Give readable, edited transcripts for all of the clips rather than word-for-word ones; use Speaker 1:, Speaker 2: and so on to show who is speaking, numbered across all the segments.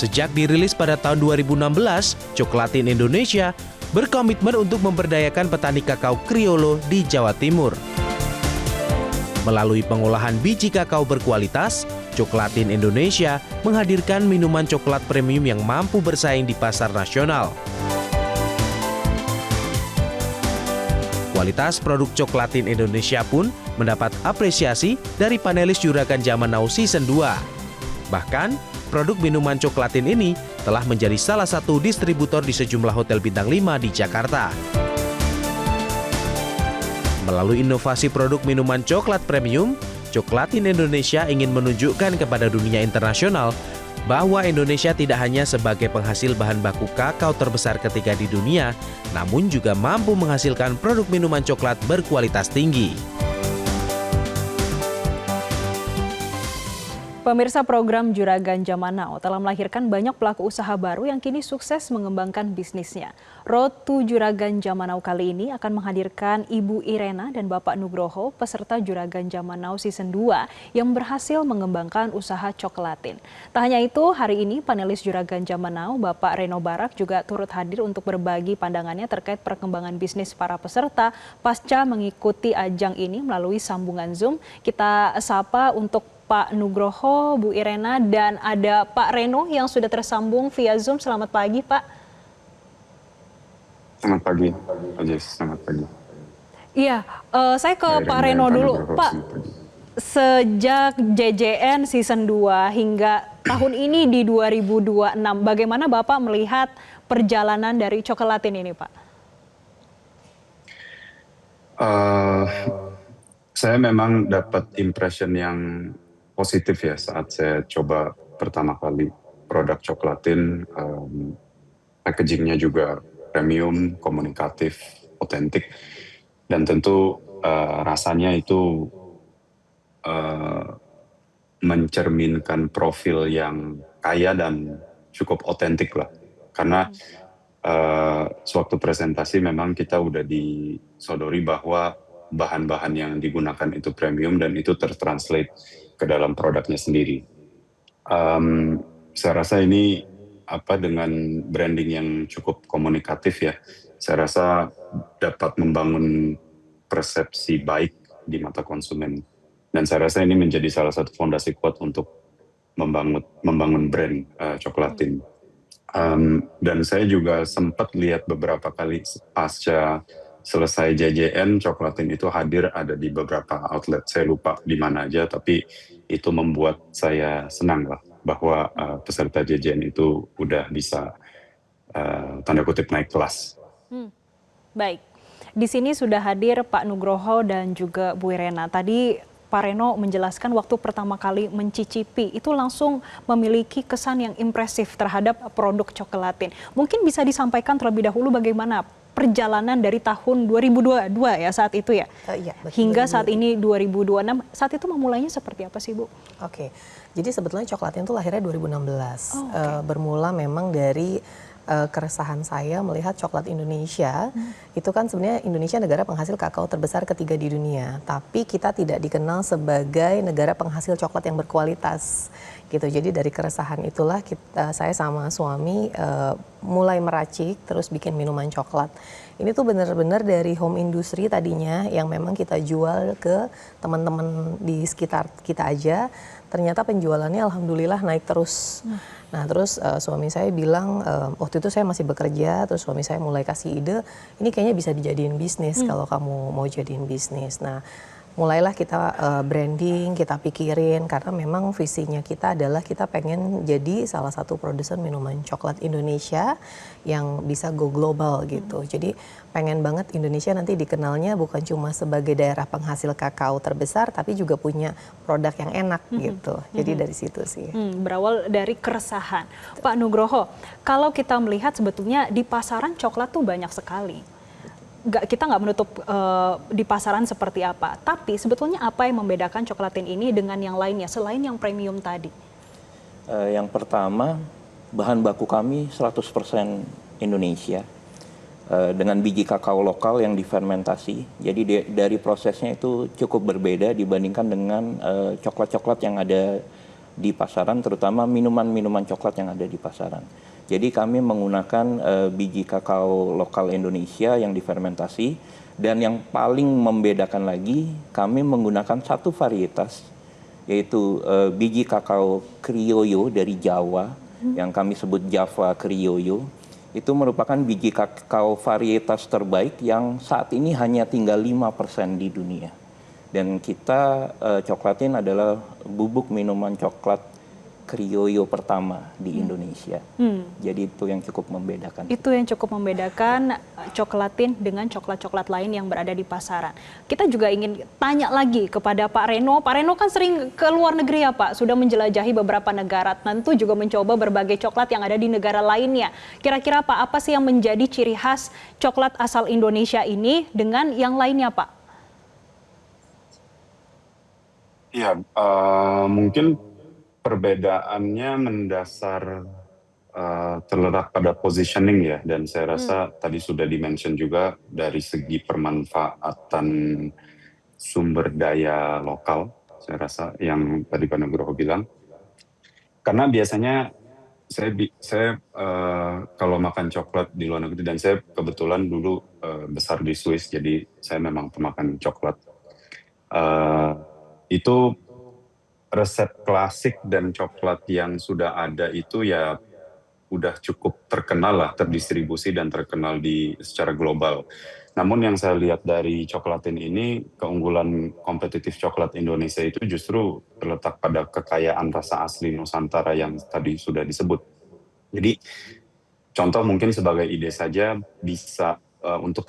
Speaker 1: Sejak dirilis pada tahun 2016, Coklatin Indonesia berkomitmen untuk memberdayakan petani kakao Criollo di Jawa Timur. Melalui pengolahan biji kakao berkualitas, Coklatin Indonesia menghadirkan minuman coklat premium yang mampu bersaing di pasar nasional. Kualitas produk Coklatin Indonesia pun mendapat apresiasi dari panelis Juragan Zaman Now Season 2. Bahkan, produk minuman Coklatin ini telah menjadi salah satu distributor di sejumlah hotel bintang 5 di Jakarta. Melalui inovasi produk minuman coklat premium, Coklatin Indonesia ingin menunjukkan kepada dunia internasional bahwa Indonesia tidak hanya sebagai penghasil bahan baku kakao terbesar ketiga di dunia, namun juga mampu menghasilkan produk minuman coklat berkualitas tinggi.
Speaker 2: Pemirsa, program Juragan Zaman Now telah melahirkan banyak pelaku usaha baru yang kini sukses mengembangkan bisnisnya. Road to Juragan Zaman Now kali ini akan menghadirkan Ibu Irena dan Bapak Nugroho, peserta Juragan Zaman Now Season 2 yang berhasil mengembangkan usaha Coklatin. Tak hanya itu, hari ini panelis Juragan Zaman Now, Bapak Reno Barak juga turut hadir untuk berbagi pandangannya terkait perkembangan bisnis para peserta pasca mengikuti ajang ini melalui sambungan Zoom. Kita sapa untuk Pak Nugroho, Bu Irena, dan ada Pak Reno yang sudah tersambung via Zoom. Selamat pagi, Pak.
Speaker 3: Selamat pagi, Pak Jess. Selamat pagi.
Speaker 2: Iya, saya ke Pak Reno dulu. Pak, sejak JJN Season 2 hingga tahun ini di 2026, bagaimana Bapak melihat perjalanan dari Coklatin ini, Pak?
Speaker 3: Saya memang dapat impression yang positif ya saat saya coba pertama kali produk Coklatin. Packagingnya juga premium, komunikatif, otentik, dan tentu rasanya itu mencerminkan profil yang kaya dan cukup otentik lah. Karena sewaktu presentasi memang kita udah disodori bahwa bahan-bahan yang digunakan itu premium dan itu tertranslate ke dalam produknya sendiri. Saya rasa ini dengan branding yang cukup komunikatif ya, saya rasa dapat membangun persepsi baik di mata konsumen. Dan saya rasa ini menjadi salah satu fondasi kuat untuk membangun brand Coklatin. Dan saya juga sempat lihat beberapa kali pasca selesai JJN, Coklatin itu hadir ada di beberapa outlet. Saya lupa di mana aja, tapi itu membuat saya senang lah bahwa peserta JJN itu udah bisa tanda kutip naik kelas.
Speaker 2: Baik, di sini sudah hadir Pak Nugroho dan juga Bu Irena. Tadi Pak Reno menjelaskan waktu pertama kali mencicipi itu langsung memiliki kesan yang impresif terhadap produk Coklatin. Mungkin bisa disampaikan terlebih dahulu bagaimana perjalanan dari tahun 2022 ya saat itu ya,
Speaker 4: iya, betul,
Speaker 2: hingga saat ini 2026, saat itu memulainya seperti apa sih Bu?
Speaker 4: Oke, jadi sebetulnya Coklatin itu lahirnya 2016, bermula memang dari keresahan saya melihat coklat Indonesia. Itu kan sebenarnya Indonesia negara penghasil kakao terbesar ketiga di dunia, tapi kita tidak dikenal sebagai negara penghasil coklat yang berkualitas gitu. Jadi dari keresahan itulah saya sama suami mulai meracik terus bikin minuman coklat. Ini tuh benar-benar dari home industry tadinya yang memang kita jual ke teman-teman di sekitar kita aja. Ternyata penjualannya alhamdulillah naik terus. Nah terus suami saya bilang, waktu itu saya masih bekerja, terus suami saya mulai kasih ide, ini kayaknya bisa dijadiin bisnis kalau kamu mau jadiin bisnis. Nah mulailah kita branding, kita pikirin, karena memang visinya kita adalah kita pengen jadi salah satu produsen minuman coklat Indonesia yang bisa go global gitu. Jadi pengen banget Indonesia nanti dikenalnya bukan cuma sebagai daerah penghasil kakao terbesar, tapi juga punya produk yang enak gitu. Jadi dari situ sih.
Speaker 2: Berawal dari keresahan. Pak Nugroho, kalau kita melihat sebetulnya di pasaran coklat tuh banyak sekali. Kita nggak menutup di pasaran seperti apa. Tapi sebetulnya apa yang membedakan Coklatin ini dengan yang lainnya selain yang premium tadi?
Speaker 5: Yang pertama, bahan baku kami 100% Indonesia. Dengan biji kakao lokal yang difermentasi. Jadi dari prosesnya itu cukup berbeda dibandingkan dengan coklat-coklat yang ada di pasaran, terutama minuman-minuman coklat yang ada di pasaran. Jadi kami menggunakan biji kakao lokal Indonesia yang difermentasi, dan yang paling membedakan lagi, kami menggunakan satu varietas, yaitu biji kakao Criollo dari Jawa, yang kami sebut Java Criollo. Itu merupakan biji kakao varietas terbaik yang saat ini hanya tinggal 5% di dunia. Dan kita Coklatin adalah bubuk minuman coklat Criollo pertama di Indonesia. Jadi itu yang cukup membedakan.
Speaker 2: Itu yang cukup membedakan Coklatin dengan coklat-coklat lain yang berada di pasaran. Kita juga ingin tanya lagi kepada Pak Reno. Pak Reno kan sering ke luar negeri ya Pak, sudah menjelajahi beberapa negara, tentu juga mencoba berbagai coklat yang ada di negara lainnya. Kira-kira Pak, apa sih yang menjadi ciri khas coklat asal Indonesia ini dengan yang lainnya Pak?
Speaker 3: Ya, mungkin perbedaannya mendasar terletak pada positioning ya, dan saya rasa tadi sudah di-mention juga dari segi permanfaatan sumber daya lokal, saya rasa yang tadi Pak Nugroho bilang. Karena biasanya saya kalau makan coklat di luar negeri, dan saya kebetulan dulu besar di Swiss, jadi saya memang pemakan coklat. Itu resep klasik dan coklat yang sudah ada itu ya udah cukup terkenal lah, terdistribusi dan terkenal secara global. Namun yang saya lihat dari Coklatin ini, keunggulan kompetitif coklat Indonesia itu justru terletak pada kekayaan rasa asli Nusantara yang tadi sudah disebut. Jadi contoh mungkin sebagai ide saja, bisa untuk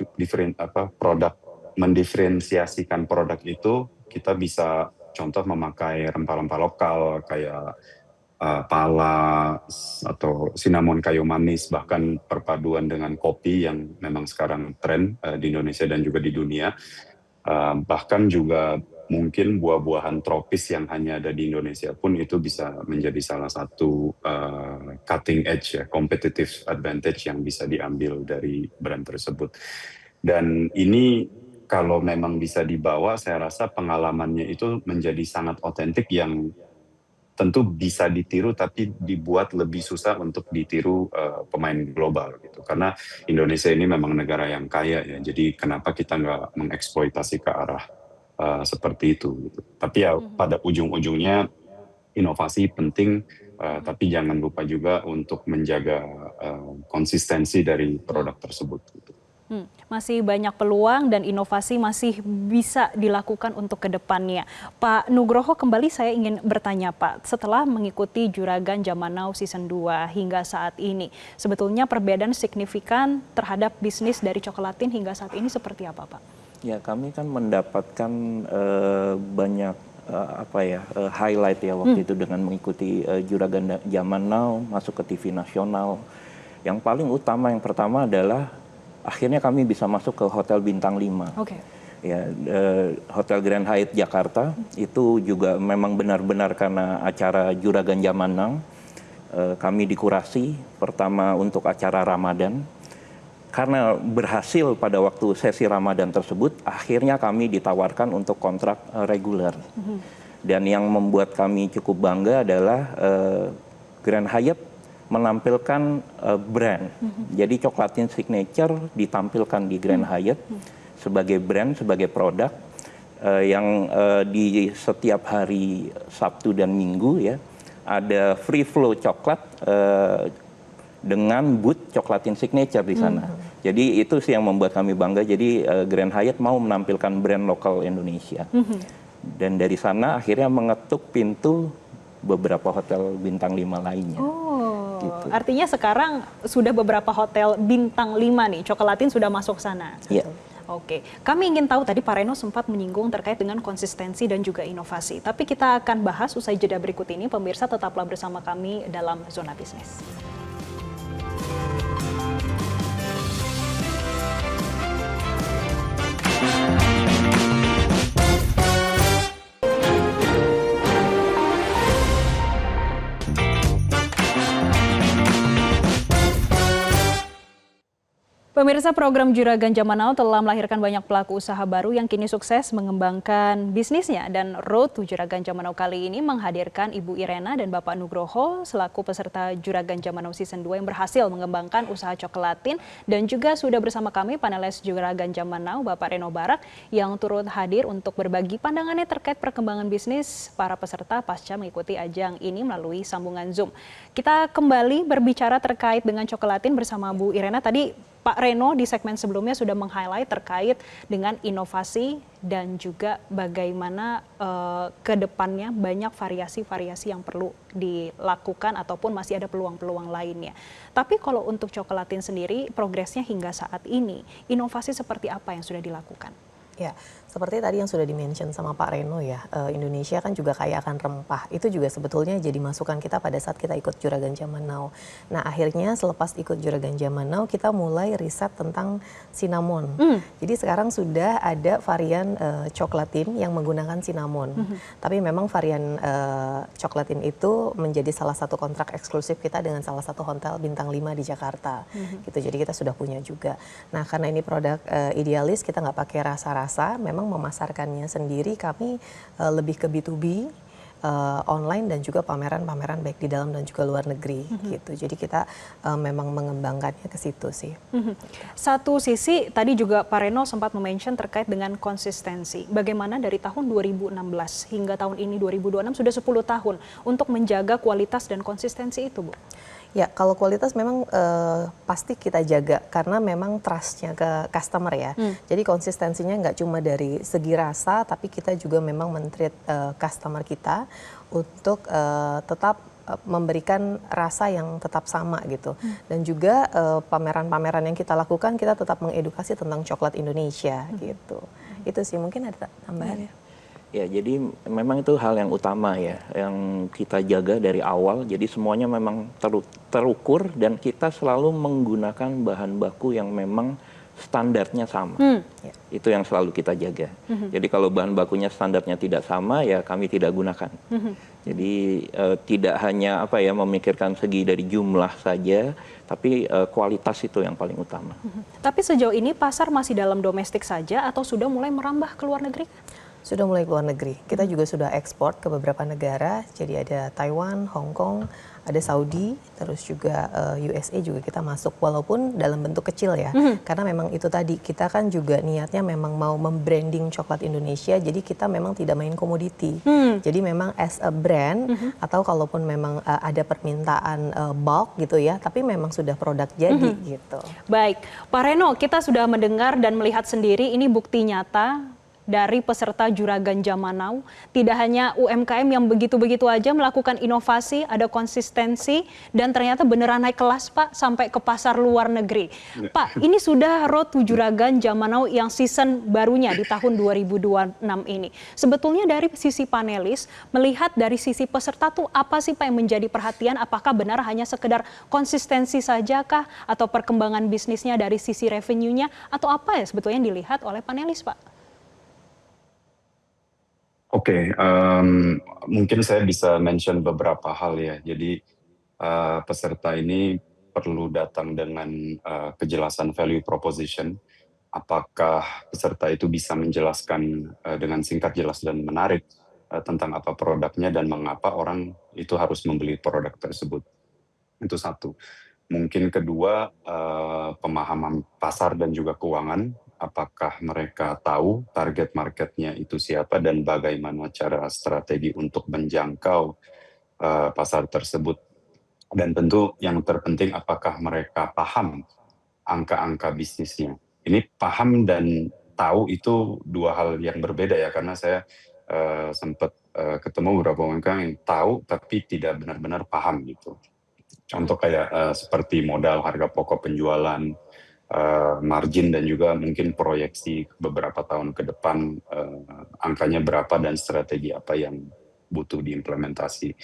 Speaker 3: mendiferensiasikan produk itu, kita bisa contoh memakai rempah-rempah lokal kayak pala atau cinnamon kayu manis, bahkan perpaduan dengan kopi yang memang sekarang tren di Indonesia dan juga di dunia. Bahkan juga mungkin buah-buahan tropis yang hanya ada di Indonesia pun itu bisa menjadi salah satu cutting edge ya, competitive advantage yang bisa diambil dari brand tersebut. Dan ini kalau memang bisa dibawa, saya rasa pengalamannya itu menjadi sangat otentik yang tentu bisa ditiru, tapi dibuat lebih susah untuk ditiru pemain global gitu. Karena Indonesia ini memang negara yang kaya ya, jadi kenapa kita nggak mengeksploitasi ke arah seperti itu gitu. Tapi ya pada ujung-ujungnya inovasi penting, tapi jangan lupa juga untuk menjaga konsistensi dari produk tersebut gitu.
Speaker 2: Masih banyak peluang dan inovasi masih bisa dilakukan untuk kedepannya. Pak Nugroho, kembali saya ingin bertanya Pak, setelah mengikuti Juragan Zaman Now Season 2 hingga saat ini, sebetulnya perbedaan signifikan terhadap bisnis dari Coklatin hingga saat ini seperti apa Pak?
Speaker 5: Ya, kami kan mendapatkan banyak highlight ya waktu itu dengan mengikuti Juragan Zaman Now masuk ke TV nasional. Yang paling utama, yang pertama adalah akhirnya kami bisa masuk ke Hotel Bintang 5.
Speaker 2: Oke.
Speaker 5: Ya, Hotel Grand Hyatt Jakarta itu juga memang benar-benar karena acara Juragan Zaman Now. Kami dikurasi pertama untuk acara Ramadan. Karena berhasil pada waktu sesi Ramadan tersebut, akhirnya kami ditawarkan untuk kontrak reguler. Dan yang membuat kami cukup bangga adalah Grand Hyatt menampilkan brand. Jadi Coklatin Signature ditampilkan di Grand Hyatt sebagai brand, sebagai produk yang di setiap hari Sabtu dan Minggu ya ada free flow coklat dengan booth Coklatin Signature di sana. Jadi itu sih yang membuat kami bangga. Jadi Grand Hyatt mau menampilkan brand lokal Indonesia. Dan dari sana akhirnya mengetuk pintu beberapa hotel bintang 5 lainnya.
Speaker 2: Gitu. Artinya sekarang sudah beberapa hotel bintang 5 nih, Coklatin sudah masuk sana.
Speaker 5: Iya.
Speaker 2: Oke, kami ingin tahu tadi Pak Reno sempat menyinggung terkait dengan konsistensi dan juga inovasi. Tapi kita akan bahas usai jeda berikut ini. Pemirsa tetaplah bersama kami dalam Zona Bisnis. Pemirsa Pemirsa, program Juragan Zaman Now telah melahirkan banyak pelaku usaha baru yang kini sukses mengembangkan bisnisnya. Dan Road to Juragan Zaman Now kali ini menghadirkan Ibu Irena dan Bapak Nugroho selaku peserta Juragan Zaman Now Season 2 yang berhasil mengembangkan usaha coklatin. Dan juga sudah bersama kami panelis Juragan Zaman Now, Bapak Reno Barak, yang turut hadir untuk berbagi pandangannya terkait perkembangan bisnis para peserta pasca mengikuti ajang ini melalui sambungan Zoom. Kita kembali berbicara terkait dengan coklatin bersama Bu Irena. Tadi Pak Reno di segmen sebelumnya sudah meng-highlight terkait dengan inovasi dan juga bagaimana ke depannya banyak variasi-variasi yang perlu dilakukan ataupun masih ada peluang-peluang lainnya. Tapi kalau untuk coklatin sendiri progresnya hingga saat ini, inovasi seperti apa yang sudah dilakukan?
Speaker 4: Ya, seperti tadi yang sudah di-mention sama Pak Reno ya, Indonesia kan juga kaya akan rempah. Itu juga sebetulnya jadi masukan kita pada saat kita ikut Juragan Zaman Now. Nah, akhirnya selepas ikut Juragan Zaman Now, kita mulai riset tentang cinnamon. Jadi sekarang sudah ada varian coklatin yang menggunakan cinnamon. Tapi memang varian coklatin itu menjadi salah satu kontrak eksklusif kita dengan salah satu hotel bintang 5 di Jakarta. Gitu, jadi kita sudah punya juga. Nah, karena ini produk idealis, kita nggak pakai rasa-rasa, memang memasarkannya sendiri kami lebih ke B2B, online dan juga pameran-pameran baik di dalam dan juga luar negeri gitu. Jadi kita memang mengembangkannya ke situ sih.
Speaker 2: Satu sisi tadi juga Pak Reno sempat mention terkait dengan konsistensi. Bagaimana dari tahun 2016 hingga tahun ini 2026 sudah 10 tahun untuk menjaga kualitas dan konsistensi itu, Bu?
Speaker 4: Ya, kalau kualitas memang pasti kita jaga karena memang trust-nya ke customer ya. Jadi konsistensinya nggak cuma dari segi rasa, tapi kita juga memang men-treat customer kita untuk tetap memberikan rasa yang tetap sama gitu. Dan juga pameran-pameran yang kita lakukan, kita tetap mengedukasi tentang coklat Indonesia gitu. Itu sih, mungkin ada tambahan.
Speaker 5: Ya, jadi memang itu hal yang utama ya, yang kita jaga dari awal. Jadi semuanya memang terukur dan kita selalu menggunakan bahan baku yang memang standarnya sama. Itu yang selalu kita jaga. Jadi kalau bahan bakunya standarnya tidak sama, ya kami tidak gunakan. Jadi tidak hanya memikirkan segi dari jumlah saja, tapi kualitas itu yang paling utama.
Speaker 2: Tapi sejauh ini pasar masih dalam domestik saja atau sudah mulai merambah ke luar negeri?
Speaker 4: Sudah mulai ke luar negeri. Kita juga sudah ekspor ke beberapa negara. Jadi ada Taiwan, Hong Kong, ada Saudi, terus juga USA juga kita masuk. Walaupun dalam bentuk kecil ya. Karena memang itu tadi, kita kan juga niatnya memang mau membranding coklat Indonesia. Jadi kita memang tidak main komoditi. Jadi memang as a brand, atau kalaupun memang ada permintaan bulk gitu ya. Tapi memang sudah produk jadi gitu.
Speaker 2: Baik, Pak Reno, kita sudah mendengar dan melihat sendiri ini bukti nyata dari peserta Juragan Zaman Now. Tidak hanya UMKM yang begitu-begitu aja melakukan inovasi, ada konsistensi, dan ternyata beneran naik kelas, Pak, sampai ke pasar luar negeri. Pak, ini sudah Road to Juragan Zaman Now yang season barunya di tahun 2026 ini. Sebetulnya dari sisi panelis, melihat dari sisi peserta tuh apa sih Pak yang menjadi perhatian? Apakah benar hanya sekedar konsistensi saja kah? Atau perkembangan bisnisnya dari sisi revenue-nya? Atau apa ya sebetulnya yang dilihat oleh panelis, Pak?
Speaker 3: Oke, mungkin saya bisa mention beberapa hal ya. Jadi peserta ini perlu datang dengan kejelasan value proposition. Apakah peserta itu bisa menjelaskan dengan singkat, jelas, dan menarik tentang apa produknya dan mengapa orang itu harus membeli produk tersebut. Itu satu. Mungkin kedua, pemahaman pasar dan juga keuangan. Apakah mereka tahu target marketnya itu siapa dan bagaimana cara strategi untuk menjangkau pasar tersebut. Dan tentu yang terpenting, apakah mereka paham angka-angka bisnisnya. Ini paham dan tahu itu dua hal yang berbeda ya, karena saya sempat ketemu beberapa UMKM yang tahu tapi tidak benar-benar paham gitu. Contoh kayak seperti modal, harga pokok penjualan, margin, dan juga mungkin proyeksi beberapa tahun ke depan angkanya berapa dan strategi apa yang butuh diimplementasi.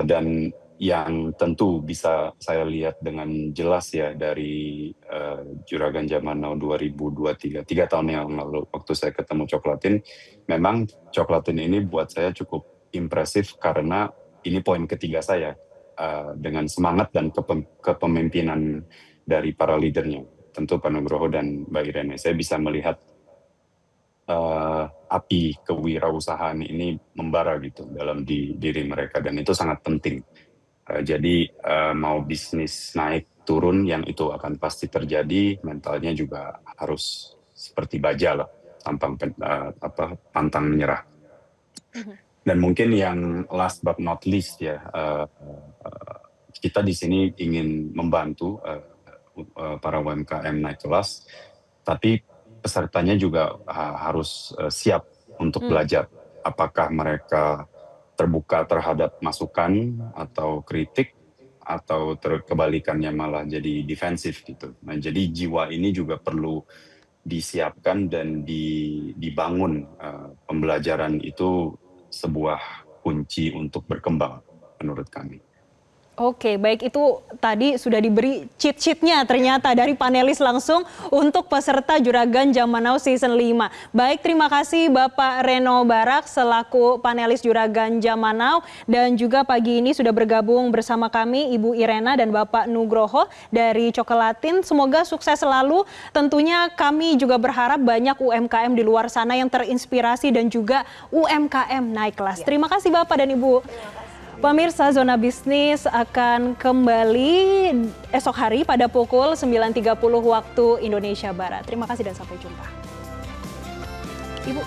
Speaker 3: Dan yang tentu bisa saya lihat dengan jelas ya dari Juragan Zaman Now 2023, 3 tahun yang lalu waktu saya ketemu Coklatin, memang Coklatin ini buat saya cukup impresif karena ini poin ketiga saya, dengan semangat dan kepemimpinan dari para leadernya. tentu Pak Nugroho dan Mbak Irene, saya bisa melihat api kewirausahaan ini membara gitu dalam diri mereka, dan itu sangat penting. Jadi mau bisnis naik turun yang itu akan pasti terjadi, mentalnya juga harus seperti baja lah, pantang menyerah. Dan mungkin yang last but not least ya, kita di sini ingin membantu para UMKM naik kelas, tapi pesertanya juga harus siap untuk belajar. Apakah mereka terbuka terhadap masukan atau kritik, atau kebalikannya malah jadi defensif gitu. Nah, jadi jiwa ini juga perlu disiapkan dan dibangun. Pembelajaran itu sebuah kunci untuk berkembang menurut kami.
Speaker 2: Oke, baik, itu tadi sudah diberi cheat-sheet-nya ternyata dari panelis langsung untuk peserta Juragan Zaman Now Season 5. Baik, terima kasih Bapak Reno Barak selaku panelis Juragan Zaman Now, dan juga pagi ini sudah bergabung bersama kami Ibu Irena dan Bapak Nugroho dari Coklatin. Semoga sukses selalu. Tentunya kami juga berharap banyak UMKM di luar sana yang terinspirasi dan juga UMKM naik kelas. Terima kasih Bapak dan Ibu. Pemirsa, Zona Bisnis akan kembali esok hari pada pukul 9.30 waktu Indonesia Barat. Terima kasih dan sampai jumpa. Ibu.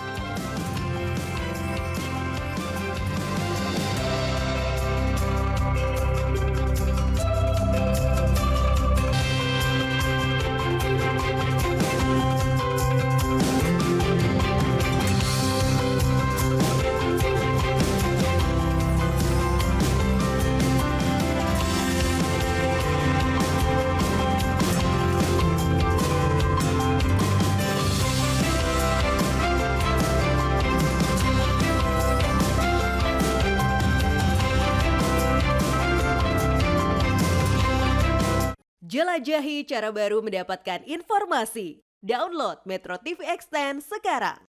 Speaker 6: Jelajahi cara baru mendapatkan informasi. Download Metro TV Extend sekarang.